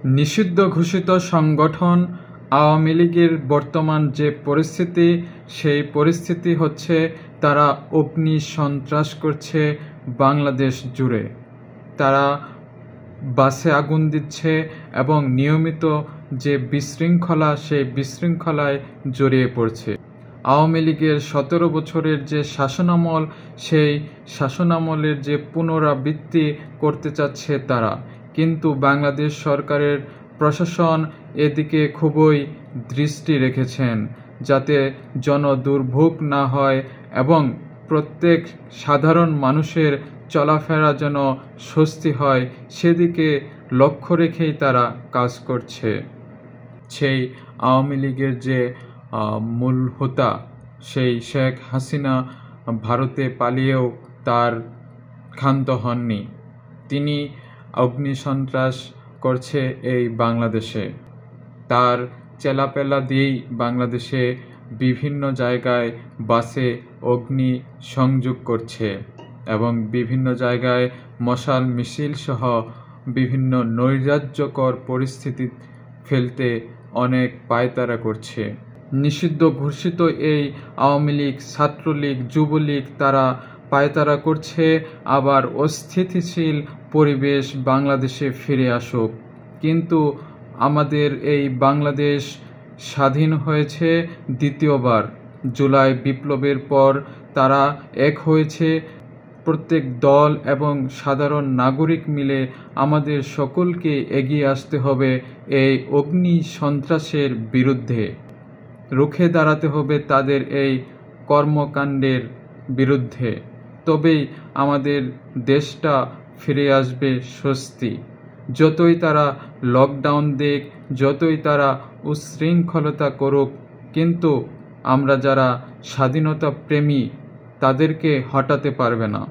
নিষিদ্ধ ঘোষিত সংগঠন আওয়ামী লীগের বর্তমান যে পরিস্থিতি, সেই পরিস্থিতি হচ্ছে তারা অগ্নি সন্ত্রাস করছে বাংলাদেশ জুড়ে। তারা বাসে আগুন দিচ্ছে এবং নিয়মিত যে বিশৃঙ্খলা, সেই বিশৃঙ্খলায় জড়িয়ে পড়ছে। আওয়ামী লীগের 17 বছরের যে শাসনামল, সেই শাসনামলের যে পুনরাবৃত্তি করতে চাচ্ছে তারা, কিন্তু বাংলাদেশ সরকারের প্রশাসন এদিকে খুবই দৃষ্টি রেখেছেন যাতে জনদুর্ভোগ না হয় এবং প্রত্যেক সাধারণ মানুষের চলাফেরা যেন স্বস্তি হয়, সেদিকে লক্ষ্য রেখেই তারা কাজ করছে। সেই আওয়ামী লীগের যে মূল হোতা, সেই শেখ হাসিনা ভারতে পালিয়েও তার ক্ষান্ত হননি। তিনি অগ্নিসন্ত্রাস করছে এই বাংলাদেশে। তার চেলাপেলা দিয়েই বাংলাদেশে বিভিন্ন জায়গায় বাসে অগ্নি সংযোগ করছে এবং বিভিন্ন জায়গায় মশাল মিছিল সহ বিভিন্ন নৈরাজ্যকর পরিস্থিতি ফেলতে অনেক পায়তারা করছে। নিষিদ্ধ ঘোষিত এই আওয়ামী লীগ, ছাত্রলীগ, যুবলীগ তারা পায়তারা করছে আবার অস্থিতিশীল পরিবেশ বাংলাদেশে ফিরে আসুক। কিন্তু আমাদের এই বাংলাদেশ স্বাধীন হয়েছে দ্বিতীয়বার। জুলাই বিপ্লবের পর তারা এক হয়েছে। প্রত্যেক দল এবং সাধারণ নাগরিক মিলে আমাদের সকলকে এগিয়ে আসতে হবে এই অগ্নি সন্ত্রাসের বিরুদ্ধে। রুখে দাঁড়াতে হবে তাদের এই কর্মকাণ্ডের বিরুদ্ধে। তবেই আমাদের দেশটা ফিরে আসবে স্বস্তি। যতই তারা লকডাউন দিক, যতই তারা উচ্ছৃঙ্খলতা করুক, কিন্তু আমরা যারা স্বাধীনতা প্রেমী তাদেরকে হটাতে পারবে না।